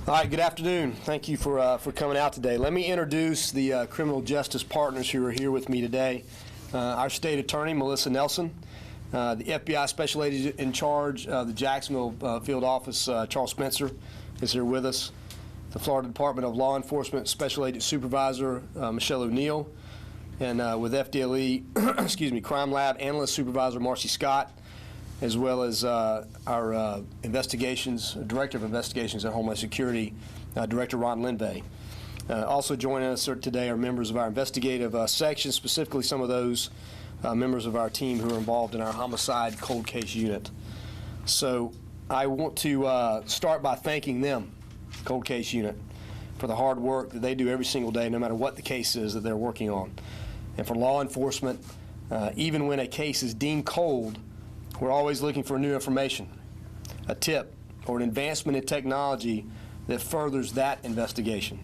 All right, good afternoon. Thank you for coming out today. Let me introduce the criminal justice partners who are here with me today. Our state attorney, Melissa Nelson, the FBI special agent in charge of the Jacksonville field office, Charles Spencer, is here with us. The Florida Department of Law Enforcement Special Agent Supervisor, Michelle O'Neill, and with FDLE, excuse me, Crime Lab Analyst Supervisor, Marcy Scott, as well as our investigations, Director of Investigations at Homeland Security, Director Ron Linvey. Also joining us today are members of our investigative section, specifically some of those members of our team who are involved in our homicide cold case unit. So I want to start by thanking them, cold case unit, for the hard work that they do every single day, no matter what the case is that they're working on. And for law enforcement, even when a case is deemed cold, we're always looking for new information, a tip, or an advancement in technology that furthers that investigation.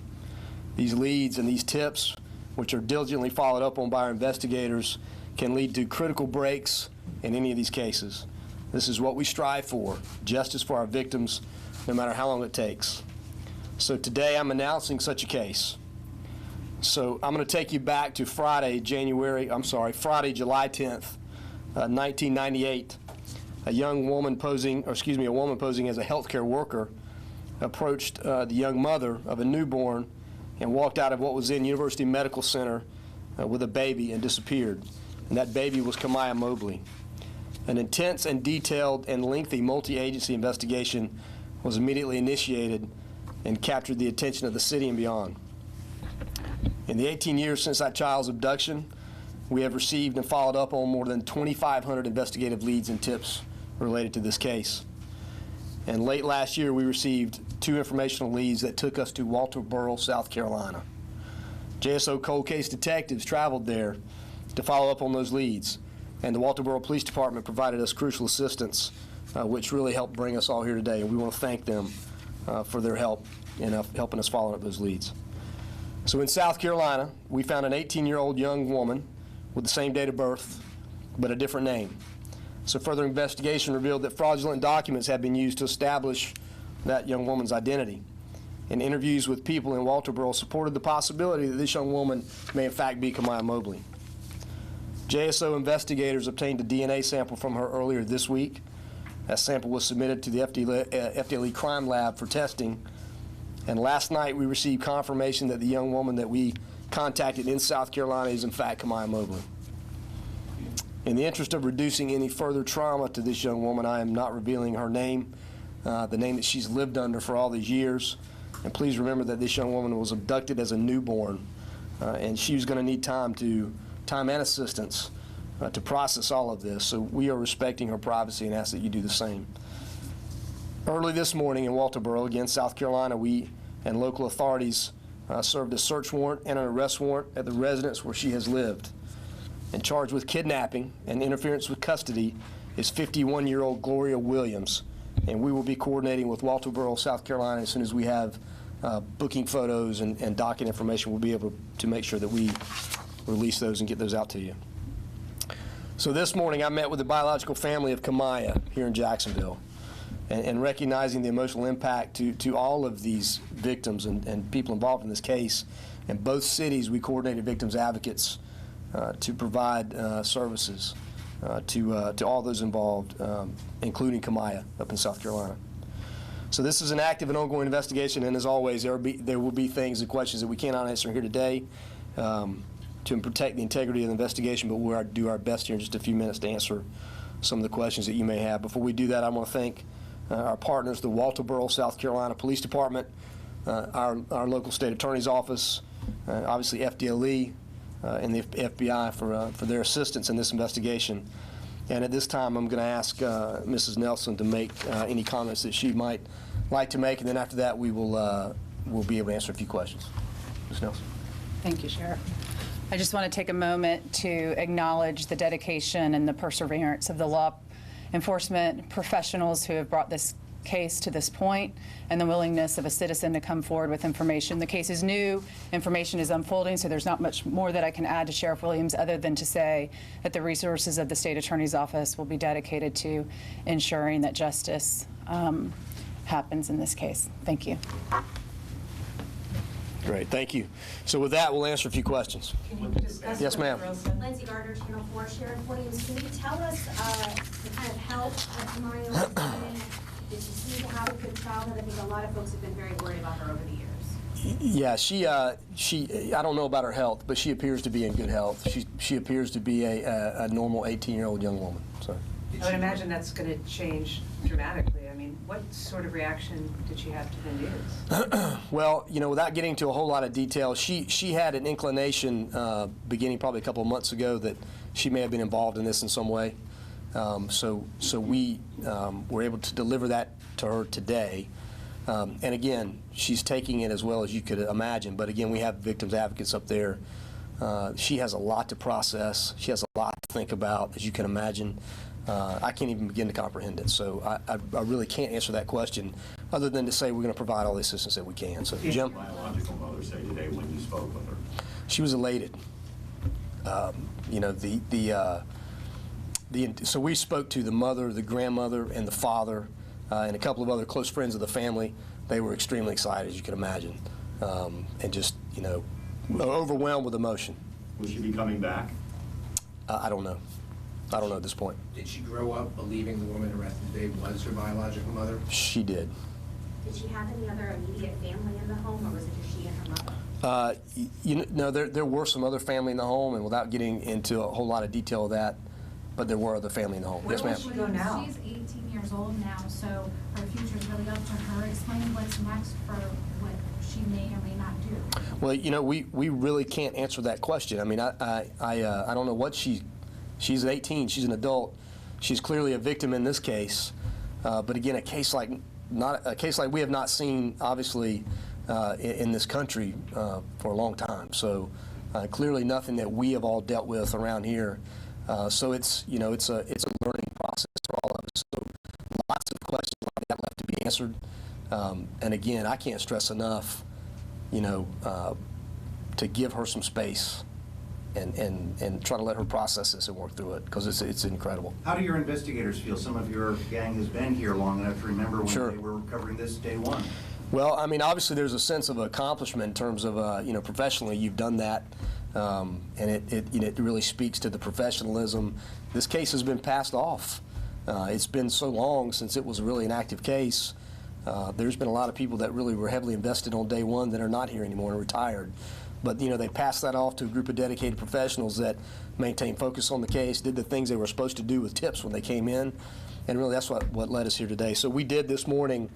These leads and these tips, which are diligently followed up on by our investigators, can lead to critical breaks in any of these cases. This is what we strive for, justice for our victims, no matter how long it takes. So today I'm announcing such a case. So I'm going to take you back to Friday, July 10th, 1998. A woman posing as a healthcare worker approached the young mother of a newborn and walked out of what was in University Medical Center with a baby and disappeared. And that baby was Kamaya Mobley. An intense and detailed and lengthy multi-agency investigation was immediately initiated and captured the attention of the city and beyond. In the 18 years since that child's abduction, we have received and followed up on more than 2,500 investigative leads and tips related to this case. And late last year, we received 2 informational leads that took us to Walterboro, South Carolina. JSO cold case detectives traveled there to follow up on those leads, and the Walterboro Police Department provided us crucial assistance, which really helped bring us all here today, and we want to thank them for their help in helping us follow up those leads. So in South Carolina, we found an 18-year-old young woman with the same date of birth, but a different name. So further investigation revealed that fraudulent documents had been used to establish that young woman's identity. And interviews with people in Walterboro supported the possibility that this young woman may in fact be Kamaya Mobley. JSO investigators obtained a DNA sample from her earlier this week. That sample was submitted to the FDLE Crime Lab for testing. And last night we received confirmation that the young woman that we contacted in South Carolina is in fact Kamaya Mobley. In the interest of reducing any further trauma to this young woman, I am not revealing her name, the name that she's lived under for all these years. And please remember that this young woman was abducted as a newborn, and she was going to need time and assistance to process all of this. So we are respecting her privacy and ask that you do the same. Early this morning in Walterboro, again, South Carolina, we and local authorities served a search warrant and an arrest warrant at the residence where she has lived. And charged with kidnapping and interference with custody is 51-year-old Gloria Williams. And we will be coordinating with Walterboro, South Carolina, as soon as we have booking photos and docket information. We'll be able to make sure that we release those and get those out to you. So this morning I met with the biological family of Kamaya here in Jacksonville, and recognizing the emotional impact to all of these victims and people involved in this case. In both cities, we coordinated victims advocates to provide services to all those involved, including Kamaya up in South Carolina. So this is an active and ongoing investigation, and as always, there will be things and questions that we cannot answer here today to protect the integrity of the investigation, but we'll do our best here in just a few minutes to answer some of the questions that you may have. Before we do that, I want to thank our partners, the Walterboro, South Carolina Police Department, our local state attorney's office, obviously FDLE, and the FBI for their assistance in this investigation. And at this time, I'm going to ask Mrs. Nelson to make any comments that she might like to make, and then after that, we'll be able to answer a few questions. Ms. Nelson. Thank you, Sheriff. I just want to take a moment to acknowledge the dedication and the perseverance of the law enforcement professionals who have brought this case to this point, and the willingness of a citizen to come forward with information. The case is new, information is unfolding, so there's not much more that I can add to Sheriff Williams other than to say that the resources of the State Attorney's Office will be dedicated to ensuring that justice happens in this case. Thank you. Great, thank you. So with that, we'll answer a few questions. Can you discuss Yes, ma'am. Lindsay Gardner, Channel 4. Sheriff Williams, can you tell us the kind of help that Kamaya was getting? Did she seem to have a good childhood? I think a lot of folks have been very worried about her over the years. Yeah, she. I don't know about her health, but she appears to be in good health. She appears to be a normal 18-year-old young woman. So. I would imagine that's going to change dramatically. I mean, what sort of reaction did she have to the news? Well, without getting into a whole lot of detail, she had an inclination beginning probably a couple of months ago that she may have been involved in this in some way. So we were able to deliver that to her today. And again, she's taking it as well as you could imagine. But again, we have victims advocates up there. She has a lot to process. She has a lot to think about, as you can imagine. I can't even begin to comprehend it. So I really can't answer that question other than to say we're going to provide all the assistance that we can. So, Jim? What did your biological mother say today when you spoke with her? She was elated. So we spoke to the mother, the grandmother, and the father, and a couple of other close friends of the family. They were extremely excited, as you can imagine, and just, overwhelmed with emotion. Will she be coming back? I don't know. I don't know at this point. Did she grow up believing the woman arrested today was her biological mother? She did. Did she have any other immediate family in the home, or was it just she and her mother? There were some other family in the home, and without getting into a whole lot of detail of that, but there were other family in the home. Where Yes, will ma'am. she go now? She's 18 years old now, so her future is really up to her. Explain what's next for what she may or may not do. Well, we really can't answer that question. I mean, I don't know what she's 18. She's an adult. She's clearly a victim in this case. But again, a case like we have not seen, obviously, in this country for a long time. So clearly nothing that we have all dealt with around here. So it's a learning process for all of us. So lots of questions like that left to be answered. And again, I can't stress enough, to give her some space and try to let her process this and work through it, because it's incredible. How do your investigators feel? Some of your gang has been here long enough to remember when Sure. they were covering this day one. Well, I mean, obviously there's a sense of accomplishment in terms of, professionally you've done that, and it really speaks to the professionalism. This case has been passed off. It's been so long since it was really an active case. There's been a lot of people that really were heavily invested on day one that are not here anymore and retired. But, they passed that off to a group of dedicated professionals that maintained focus on the case, did the things they were supposed to do with tips when they came in, and really that's what led us here today. So we did this morning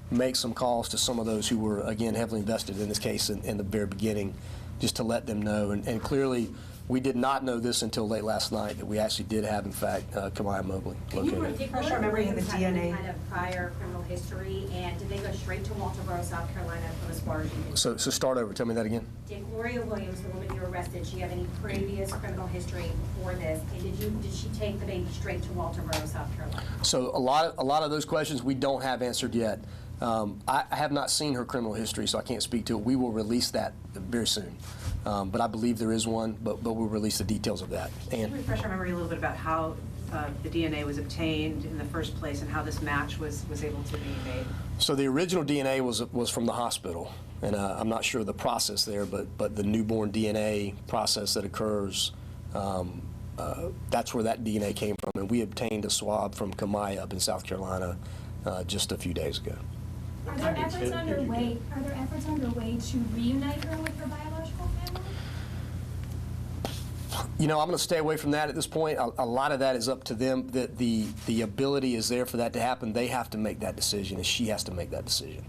make some calls to some of those who were, again, heavily invested in this case in the very beginning, just to let them know. And clearly, we did not know this until late last night, that we actually did have, in fact, Kamaya Mobley located. refresh our memory of the Had any DNA? kind of prior criminal history, and did they go straight to Walterboro, South Carolina, from as far as you can? So start over. Tell me that again. Did Gloria Williams, the woman you arrested, she have any previous criminal history before this? And did she take the baby straight to Walterboro, South Carolina? So a lot of those questions we don't have answered yet. I have not seen her criminal history, so I can't speak to it. We will release that very soon. But I believe there is one, but we'll release the details of that. Can you And refresh our memory a little bit about how the DNA was obtained in the first place and how this match was able to be made? so the original DNA was from the hospital, and I'm not sure of the process there, but the newborn DNA process that occurs, that's where that DNA came from, and we obtained a swab from Kamaya up in South Carolina just a few days ago. Are there efforts underway? Are there efforts underway to reunite her with her biological family? I'm going to stay away from that at this point. A lot of that is up to them. The ability is there for that to happen. They have to make that decision, and she has to make that decision.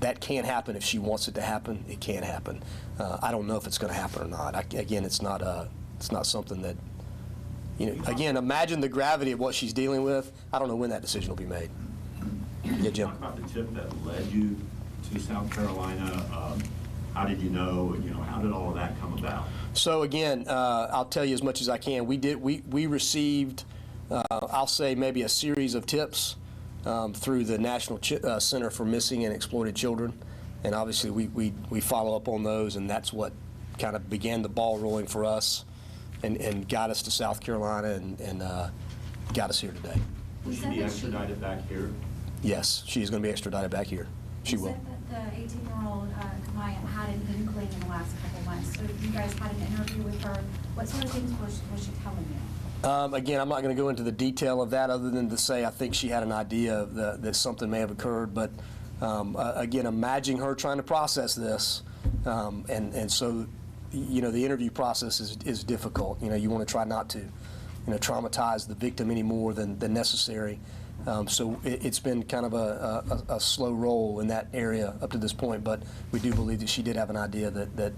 That can't happen if she wants it to happen. It can't happen. I don't know if it's going to happen or not. Again, it's not something that, again, imagine the gravity of what she's dealing with. I don't know when that decision will be made. Yeah, Jim. Talk about the tip that led you to South Carolina. How did you know? How did all of that come about? So again, I'll tell you as much as I can. We received, I'll say maybe a series of tips through the National Center for Missing and Exploited Children, and obviously we follow up on those, and that's what kind of began the ball rolling for us, and got us to South Carolina and got us here today. Will she be extradited back here? Yes, she is going to be extradited back here. She will. You said that the 18-year-old Kamaya had an inkling in the last couple months. So you guys had an interview with her. What sort of things was she telling you? Again, I'm not going to go into the detail of that other than to say I think she had an idea that something may have occurred. But again, imagining her trying to process this, and so, you know, the interview process is difficult. You know, you want to try not to, you know, traumatize the victim any more than necessary. So it's been kind of a slow roll in that area up to this point. But we do believe that she did have an idea that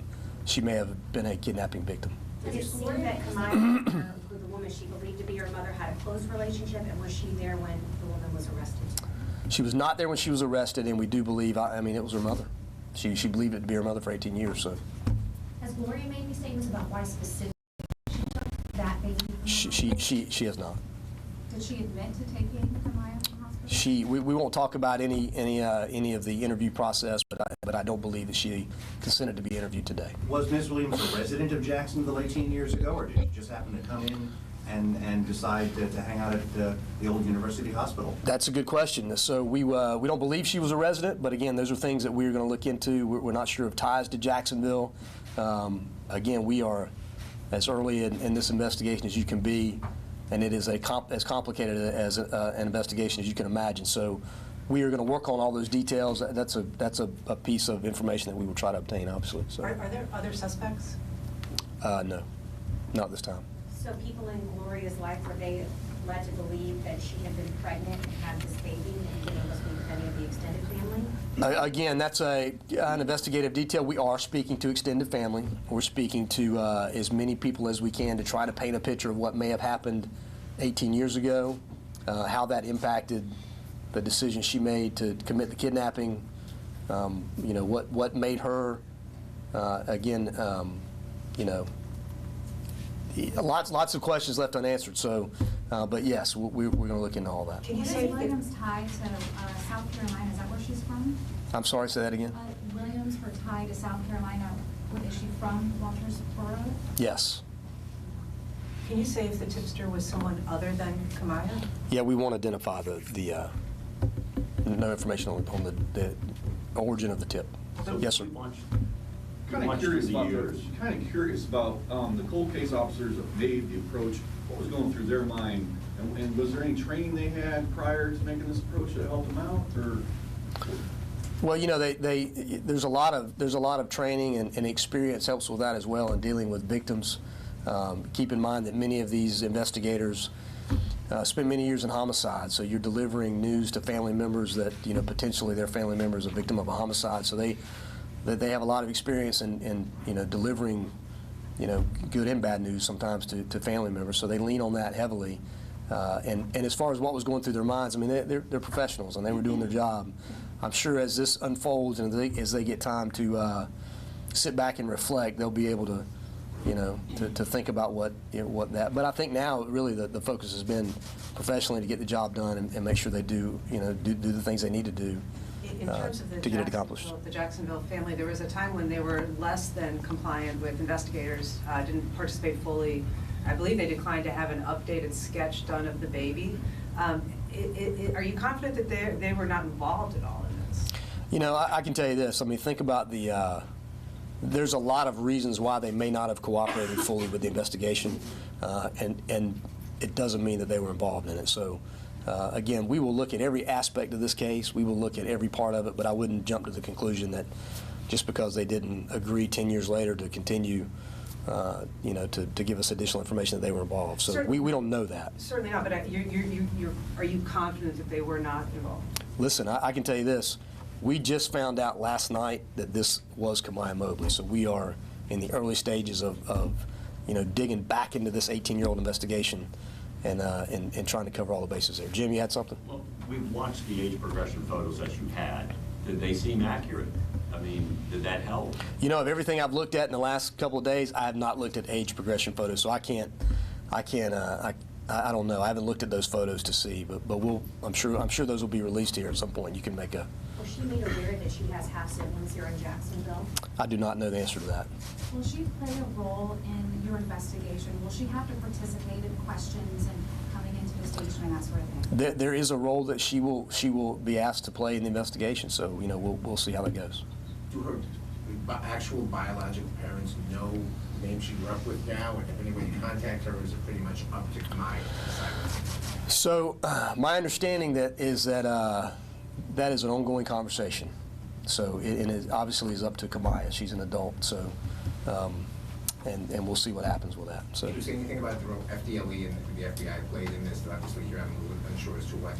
she may have been a kidnapping victim. Does it seem that Kamaya, who the woman she believed to be her mother, had a close relationship, and was she there when the woman was arrested? She was not there when she was arrested, and we do believe, I mean, it was her mother. She believed it to be her mother for 18 years, so. Has Gloria made any statements about why specifically she took that baby from the hospital? She has not. Did she admit to taking Kamaya from the hospital? We won't talk about any of the interview process, but I don't believe that she consented to be interviewed today. Was Ms. Williams a resident of Jacksonville 18 years ago, or did she just happen to come in and decide to hang out at the old university hospital? That's a good question. So we don't believe she was a resident, but again, those are things that we're going to look into. We're not sure of ties to Jacksonville. Again, we are as early in this investigation as you can be, and it is as complicated as an investigation as you can imagine. So we are going to work on all those details. That's a piece of information that we will try to obtain, obviously. So. Are there other suspects? No, not this time. So people in Gloria's life, were they led to believe that she had been pregnant and had this baby and didn't speak with any of the extended family? Again, that's an investigative detail. We are speaking to extended family. We're speaking to as many people as we can to try to paint a picture of what may have happened 18 years ago, how that impacted the decision she made to commit the kidnapping, you know, what made her, again, you know, lots of questions left unanswered. So, but yes, we're going to look into all that. Can you What say is Williams tied to South Carolina? Is that where she's from? I'm sorry, say that again. Williams, her tie to South Carolina. Is she from Waltersboro? Yes. Can you say if the tipster was someone other than Kamaya? Yeah, we won't identify no information on the origin of the tip. Yes, sir. Kind of curious about the cold case officers that made the approach. What was going through their mind, and was there any training they had prior to making this approach that helped them out, or? Well, you know, there's a lot of training and experience helps with that as well in dealing with victims. Keep in mind that many of these investigators spend many years in homicide, so you're delivering news to family members that, you know, potentially their family member is a victim of a homicide. So they have a lot of experience in you know, delivering, you know, good and bad news sometimes to family members. So they lean on that heavily. And as far as what was going through their minds, I mean, they're professionals and they were doing their job. I'm sure as this unfolds and as they get time to sit back and reflect, they'll be able to, you know, to think about what that. But I think now really the focus has been professionally to get the job done and make sure they do, you know, do the things they need to do. In terms of to get it accomplished. The Jacksonville family, there was a time when they were less than compliant with investigators, didn't participate fully. I believe they declined to have an updated sketch done of the baby. Are you confident that they were not involved at all in this? You know, I can tell you this. I mean, think about there's a lot of reasons why they may not have cooperated fully with the investigation, and it doesn't mean that they were involved in it. So. Again, we will look at every aspect of this case. We will look at every part of it, but I wouldn't jump to the conclusion that just because they didn't agree 10 years later to continue, you know, to give us additional information that they were involved. So we don't know that. Certainly not, but are you confident that they were not involved? Listen, I can tell you this. We just found out last night that this was Kamaya Mobley, so we are in the early stages of you know, digging back into this 18-year-old investigation. And trying to cover all the bases there. Jim, you had something? Well, we've watched the age progression photos that you had. Did they seem accurate? I mean, did that help? You know, of everything I've looked at in the last couple of days, I have not looked at age progression photos, so I don't know. I haven't looked at those photos to see, but I'm sure those will be released here at some point. You can make a. Was she made aware that she has half siblings here in Jacksonville? I do not know the answer to that. Will she play a role in your investigation? Will she have to participate in questions and coming into stage and that sort of thing? There is a role that she will be asked to play in the investigation, so we'll see how that goes. Do her actual biological parents know the name she grew up with now, and if anyone contact her, is it pretty much up to Kamaya to decide? So my understanding that is an ongoing conversation. So it obviously is up to Kamaya. She's an adult, so and we'll see what happens with that. So. Did you say anything about the role FDLE and the FBI played in this? Obviously, you're having a little bit unsure as to what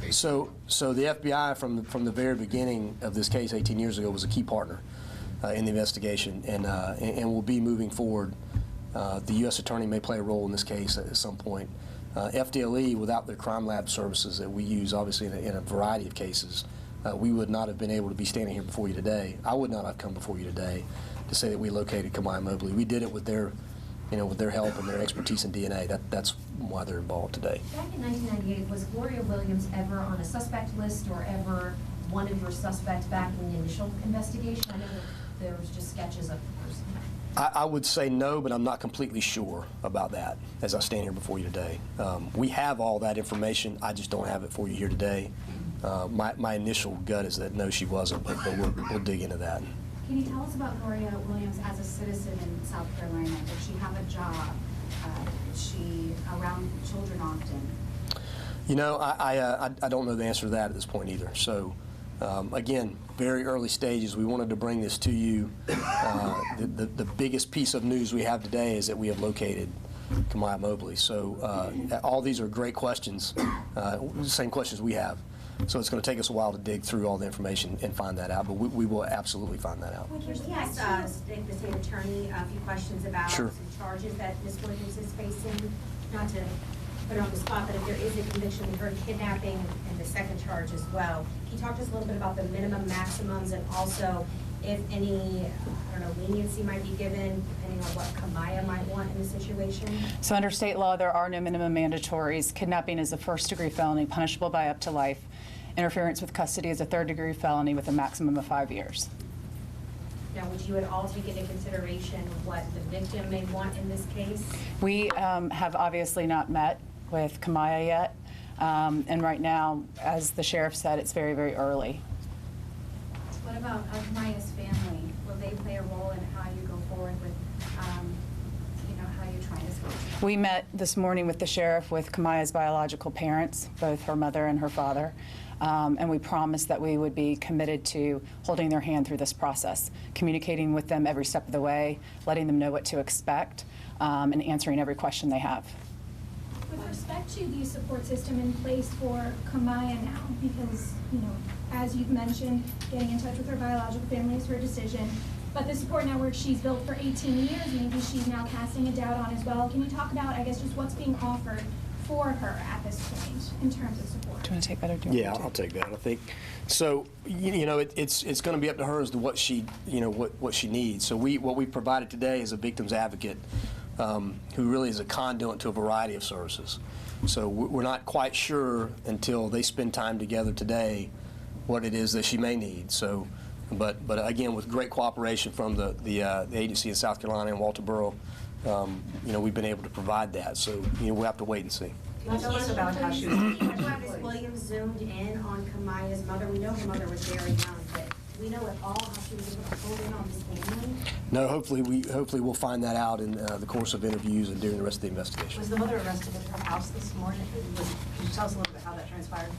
they. So the FBI from the very beginning of this case 18 years ago was a key partner in the investigation, and will be moving forward. The U.S. Attorney may play a role in this case at some point. FDLE, without their crime lab services that we use, obviously in a variety of cases, we would not have been able to be standing here before you today. I would not have come before you today to say that we located Kamaya Mobley. We did it with their, with their help and their expertise in DNA. That's why they're involved today. Back in 1998, was Gloria Williams ever on a suspect list or ever one of your suspects back in the initial investigation? I know that there was just sketches of the person. I would say no, but I'm not completely sure about that as I stand here before you today. We have all that information. I just don't have it for you here today. My initial gut is that no, she wasn't, but we'll dig into that. Can you tell us about Gloria Williams as a citizen in South Carolina? Does she have a job? Is she around children often? I don't know the answer to that at this point either. So, again, very early stages. We wanted to bring this to you. The biggest piece of news we have today is that we have located Kamaya Mobley. So all these are great questions, same questions we have. So it's going to take us a while to dig through all the information and find that out, but we will absolutely find that out. Would you ask the state attorney a few questions about Sure. some charges that Ms. Williams is facing? Not to put her on the spot, but if there is a conviction, we heard kidnapping and the second charge as well. Can you talk to us a little bit about the minimum maximums and also if any, leniency might be given depending on what Kamaya might want in the situation? So under state law, there are no minimum mandatories. Kidnapping is a first-degree felony punishable by up to life. Interference with custody is a third-degree felony with a maximum of 5 years. Now, would you at all take into consideration what the victim may want in this case? We have obviously not met with Kamaya yet, and right now, as the sheriff said, it's very, very early. What about Kamaya's family? Will they play a role in how you go forward with, how you're trying to? We met this morning with the sheriff with Kamaya's biological parents, both her mother and her father, and we promised that we would be committed to holding their hand through this process, communicating with them every step of the way, letting them know what to expect, and answering every question they have. With respect to the support system in place for Kamaya now, because, as you've mentioned, getting in touch with her biological family is her decision, but the support network she's built for 18 years, maybe she's now casting a doubt on as well. Can you talk about, I guess, just what's being offered for her at this point in terms of support? Do you want to take that or do you Yeah, want me to? I'll take that. I think so. It's going to be up to her as to what she what she needs. So what we provided today is a victim's advocate who really is a conduit to a variety of services. So we're not quite sure until they spend time together today what it is that she may need. So, but again, with great cooperation from the agency in South Carolina and Walterboro, we've been able to provide that. So we'll have to wait and see. Can you tell us about how she was? Ms. Williams zoomed in on Kamaya's mother. We know her mother was very young, but do we know at all how she was able to hold in on this family? No, hopefully we'll find that out in the course of interviews and during the rest of the investigation. Was the mother arrested at her house this morning? Can you tell us a little bit how that transpired?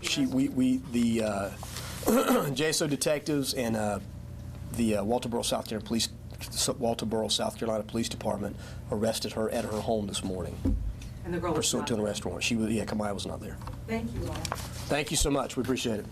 The JSO detectives and the Walterboro, South Carolina Police Department arrested her at her home this morning. And the girl was pursuant to an arrest warrant. Kamaya was not there. Thank you all. Thank you so much. We appreciate it.